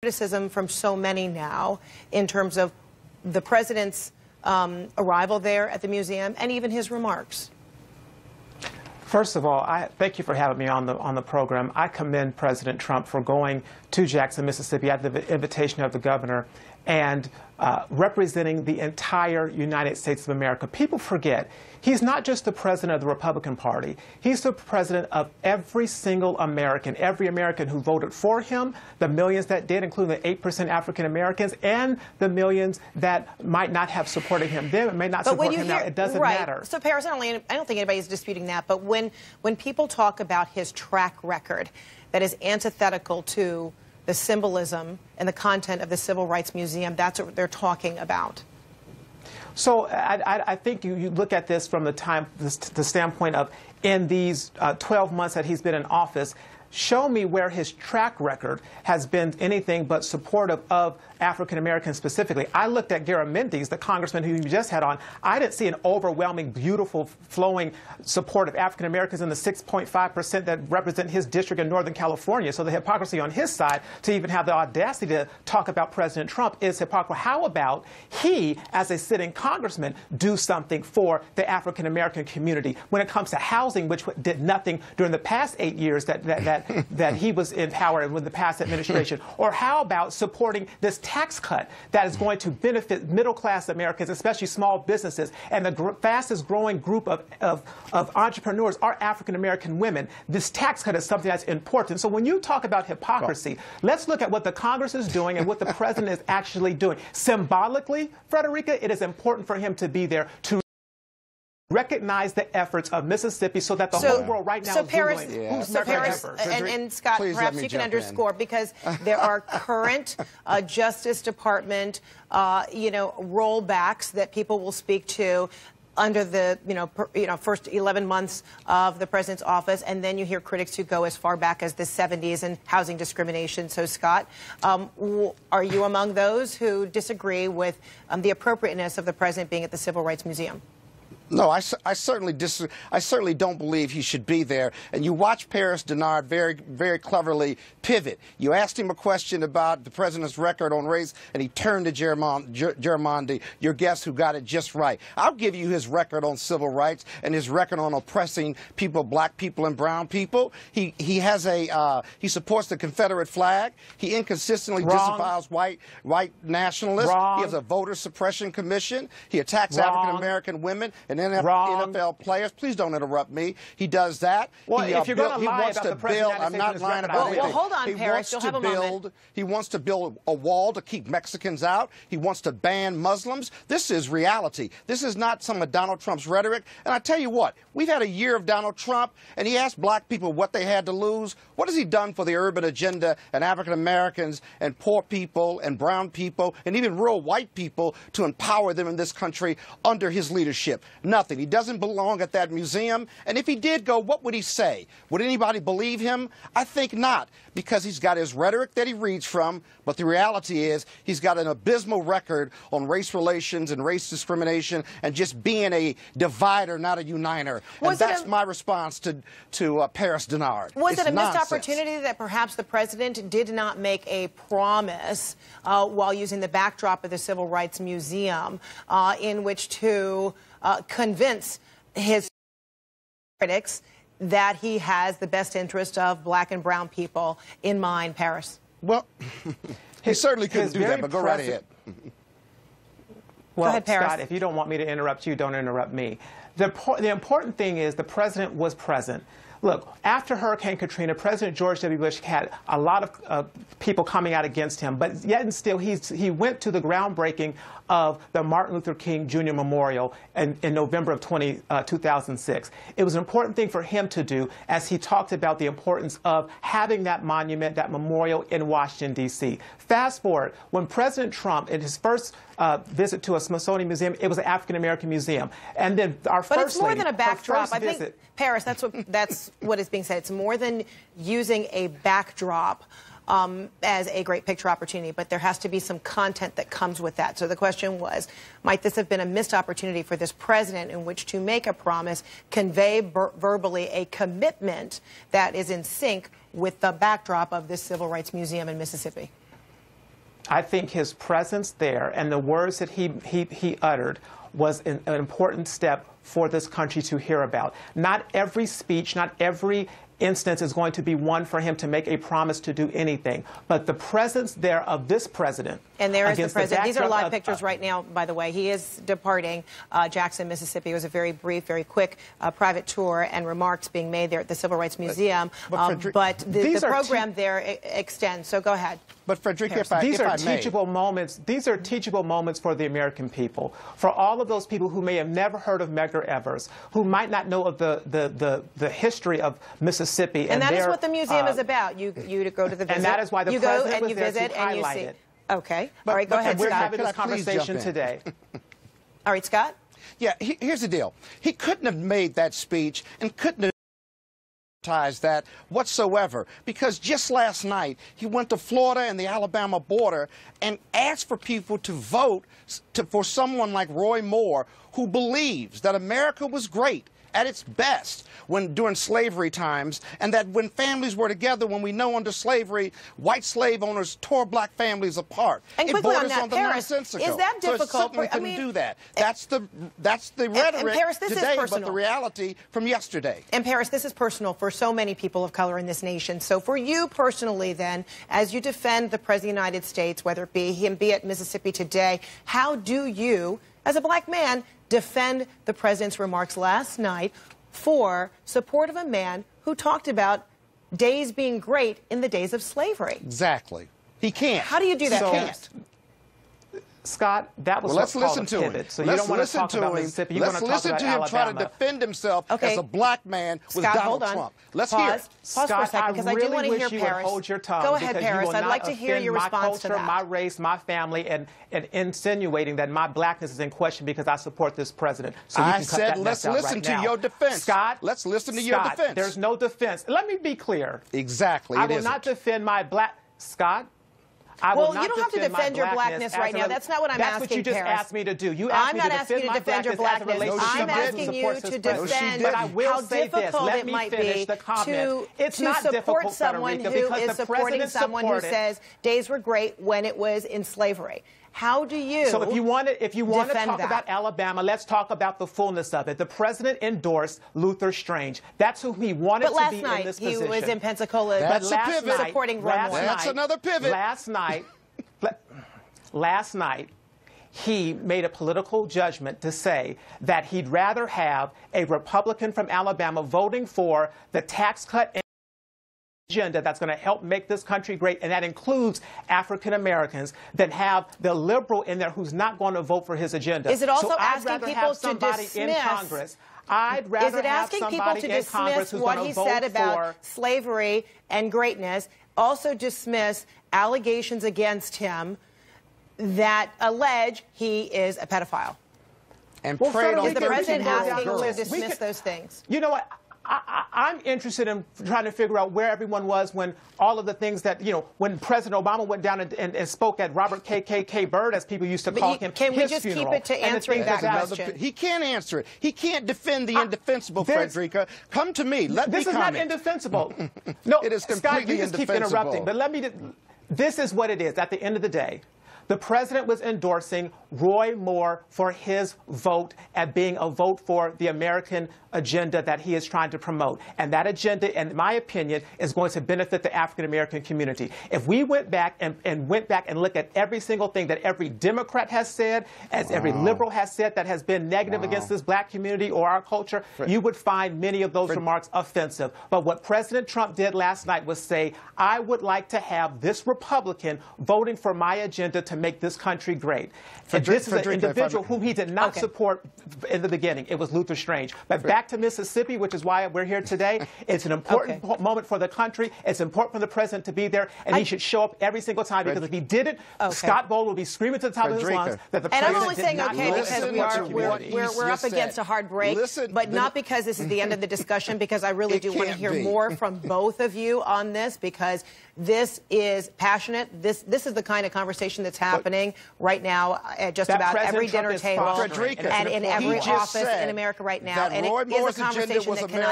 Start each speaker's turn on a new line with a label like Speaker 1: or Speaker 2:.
Speaker 1: Criticism from so many now in terms of the president's arrival there at the museum and even his remarks.
Speaker 2: First of all, I thank you for having me on the program. I commend President Trump for going to Jackson, Mississippi at the invitation of the governor and representing the entire United States of America. People forget he's not just the president of the Republican Party. He's the president of every single American, every American who voted for him, the millions that did, including the 8% African Americans, and the millions that might not have supported him then, may not support him now. It doesn't matter.
Speaker 1: So, Paris, I don't think anybody's disputing that. But when people talk about his track record that is antithetical to the symbolism and the content of the Civil Rights Museum, that's what they're talking about.
Speaker 2: So I think you look at this from the standpoint of in these 12 months that he's been in office, show me where his track record has been anything but supportive of African Americans specifically. I looked at Garamendi, the congressman who you just had on. I didn't see an overwhelming, beautiful, flowing support of African Americans in the 6.5% that represent his district in Northern California. So the hypocrisy on his side to even have the audacity to talk about President Trump is hypocrisy. How about he, as a sitting congressman, do something for the African American community when it comes to housing, which did nothing during the past 8 years that he was in power with the past administration? Or how about supporting this tax cut that is going to benefit middle-class Americans, especially small businesses, and the fastest growing group of entrepreneurs are African-American women. This tax cut is something that's important. So when you talk about hypocrisy, let's look at what the Congress is doing and what the president is actually doing. Symbolically, Frederica, it is important for him to be there to recognize the efforts of Mississippi so that the whole world right now is
Speaker 1: Paris,
Speaker 2: Googling
Speaker 1: So Paris, and Scott, perhaps you can underscore, because there are current Justice Department, rollbacks that people will speak to under the first 11 months of the president's office, and then you hear critics who go as far back as the 70s and housing discrimination. So, Scott, are you among those who disagree with the appropriateness of the president being at the Civil Rights Museum?
Speaker 3: No, I certainly don't believe he should be there. And you watch Paris Dennard very, very cleverly pivot. You asked him a question about the president's record on race, and he turned to Garamendi, your guest, who got it just right. I'll give you his record on civil rights and his record on oppressing people, black people and brown people. He supports the Confederate flag. He inconsistently disavows white nationalists. He has a voter suppression commission. He attacks African American women and NFL players. Please don't interrupt me. He does that.
Speaker 2: Well, if you're going to lie about the president,
Speaker 3: I'm not lying about anything.
Speaker 1: Well, hold on, Paris. You'll have a moment.
Speaker 3: He wants to build a wall to keep Mexicans out. He wants to ban Muslims. This is reality. This is not some of Donald Trump's rhetoric. And I tell you what, we've had a year of Donald Trump, and he asked black people what they had to lose. What has he done for the urban agenda and African Americans and poor people and brown people and even rural white people to empower them in this country under his leadership? Nothing. He doesn't belong at that museum. And if he did go, what would he say? Would anybody believe him? I think not, because he's got his rhetoric that he reads from, but the reality is he's got an abysmal record on race relations and race discrimination and just being a divider, not a uniter. And that's my response to Paris Dennard.
Speaker 1: Was it a missed opportunity that perhaps the president did not make a promise while using the backdrop of the Civil Rights Museum in which to convince his critics that he has the best interest of black and brown people in mind, Paris?
Speaker 3: Well, he certainly couldn't do that, but go right ahead.
Speaker 2: Well,
Speaker 1: go ahead, Paris.
Speaker 2: Scott, if you don't want me to interrupt you, don't interrupt me. The important thing is the president was present. Look, after Hurricane Katrina, President George W. Bush had a lot of people coming out against him, but yet and still he went to the groundbreaking of the Martin Luther King Jr. Memorial in November of 2006. It was an important thing for him to do as he talked about the importance of having that monument, that memorial in Washington, D.C. Fast forward, when President Trump, in his first visit to a Smithsonian museum, it was an African-American museum. And then our first lady,
Speaker 1: but it's more than a backdrop. I think, Paris, that's what is being said. It's more than using a backdrop as a great picture opportunity, but there has to be some content that comes with that. So the question was, might this have been a missed opportunity for this president in which to make a promise, convey verbally a commitment that is in sync with the backdrop of this Civil Rights Museum in Mississippi?
Speaker 2: I think his presence there and the words that he uttered was an important step for this country to hear about. Not every speech, not every instance is going to be one for him to make a promise to do anything. But the presence there of this president.
Speaker 1: And there is the president. These are live pictures right now, by the way. He is departing Jackson, Mississippi. It was a very brief, very quick private tour and remarks being made there at the Civil Rights Museum. But the program there extends. So go ahead.
Speaker 3: But Frederica,
Speaker 2: these are teachable moments. These are teachable moments for the American people. For all of those people who may have never heard of Medgar Evers, who might not know of the history of Mississippi.
Speaker 1: And that is what the museum is about. You go to the visit.
Speaker 2: And that is why the president was there to highlight it.
Speaker 1: Okay. All right, go ahead,
Speaker 2: We're
Speaker 1: Scott.
Speaker 2: having this conversation today.
Speaker 1: All right, Scott?
Speaker 3: Yeah, here's the deal. He couldn't have made that speech and couldn't have that whatsoever, because just last night he went to Florida and the Alabama border and asked for people to vote for someone like Roy Moore, who believes that America was great at its best during slavery times, and that when families were together, when we know under slavery, white slave owners tore black families apart.
Speaker 1: And
Speaker 3: it
Speaker 1: quickly
Speaker 3: borders
Speaker 1: on that, Paris, is that difficult?
Speaker 3: So couldn't do that. That's the rhetoric
Speaker 1: and Paris, this
Speaker 3: today,
Speaker 1: is
Speaker 3: but the reality from yesterday.
Speaker 1: And Paris, this is personal for so many people of color in this nation. So for you personally, then, as you defend the President of the United States, whether it be him be at Mississippi today, how do you, as a black man, defend the president's remarks last night for support of a man who talked about days being great in the days of slavery?
Speaker 3: Exactly. He can't.
Speaker 1: How do you do that?
Speaker 2: So,
Speaker 1: Can't.
Speaker 2: Scott, that was
Speaker 3: let's
Speaker 2: what's
Speaker 3: listen
Speaker 2: called a
Speaker 3: to
Speaker 2: pivot.
Speaker 3: him.
Speaker 2: So you don't want to talk about Mississippi. You want to talk about Alabama.
Speaker 3: Let's listen to him try to defend himself as a black man with
Speaker 1: Scott,
Speaker 3: Donald Trump. Let's hear it.
Speaker 1: Pause for a second, because I do want to hear Paris.
Speaker 2: Hold your tongue.
Speaker 1: Go ahead, Paris. I'd like to hear your response to that.
Speaker 2: My race, my family, and insinuating that my blackness is in question because I support this president. So you can cut that
Speaker 3: let's
Speaker 2: out
Speaker 3: listen
Speaker 2: right
Speaker 3: to
Speaker 2: now.
Speaker 3: your defense.
Speaker 2: Scott,
Speaker 3: let's listen to your defense.
Speaker 2: There's no defense. Let me be clear.
Speaker 3: Exactly.
Speaker 2: I will not defend my black. Scott.
Speaker 1: Well, you don't have to defend your blackness right now. That's not what I'm asking,
Speaker 2: That's what you just asked me to do. You
Speaker 1: asked me to defend my
Speaker 2: blackness
Speaker 1: your blackness.
Speaker 2: I'm
Speaker 1: asking you to defend how difficult it might be to support someone who is supporting someone who says days were great when it was in slavery. How do you
Speaker 2: So if you want to talk
Speaker 1: that?
Speaker 2: about Alabama, let's talk about the fullness of it. The president endorsed Luther Strange. That's who he wanted to be in this position.
Speaker 1: But last night he was in Pensacola supporting Roy Moore.
Speaker 3: That's another pivot.
Speaker 2: Last night, he made a political judgment to say that he'd rather have a Republican from Alabama voting for the tax cut agenda that's going to help make this country great, and that includes African Americans, than have the liberal in there who's not going to vote for his agenda.
Speaker 1: Is it also
Speaker 2: asking
Speaker 1: people to dismiss?
Speaker 2: In Congress. I'd rather
Speaker 1: Is it asking people to dismiss what he said about slavery and greatness, also dismiss allegations against him that allege he is a pedophile?
Speaker 3: And preyed on
Speaker 1: is the president asking
Speaker 3: girls.
Speaker 1: to dismiss those things?
Speaker 2: You know what? I'm interested in trying to figure out where everyone was when all of the things that, when President Obama went down and spoke at Robert KKK Byrd, as people used to call him,
Speaker 1: Can we
Speaker 2: his
Speaker 1: just
Speaker 2: funeral,
Speaker 1: keep it to answering that question?
Speaker 3: He can't answer it. He can't defend the indefensible, Frederica. Come to me. Let me comment.
Speaker 2: This is not indefensible. No,
Speaker 3: it is completely
Speaker 2: Scott, you just keep interrupting. But this is what it is at the end of the day. The president was endorsing Roy Moore for his vote at being a vote for the American agenda that he is trying to promote. And that agenda, in my opinion, is going to benefit the African American community. If we went back and look at every single thing that every Democrat has said, as every liberal has said that has been negative against this black community or our culture, you would find many of those remarks offensive. But what President Trump did last night was say, I would like to have this Republican voting for my agenda to make this country great. And this is an individual whom he did not support in the beginning. It was Luther Strange. But back to Mississippi, which is why we're here today, it's an important moment for the country. It's important for the president to be there, and he should show up every single time, because if he didn't, Scott Bowl will be screaming to the top of his lungs that the president
Speaker 1: And I'm only saying because we're up against a hard break, but not because this is the end of the discussion, because I really do want to hear more from both of you on this, because this is passionate. This is the kind of conversation that's happening right now at just about every dinner table and in every office in America right now. And it is a conversation that cannot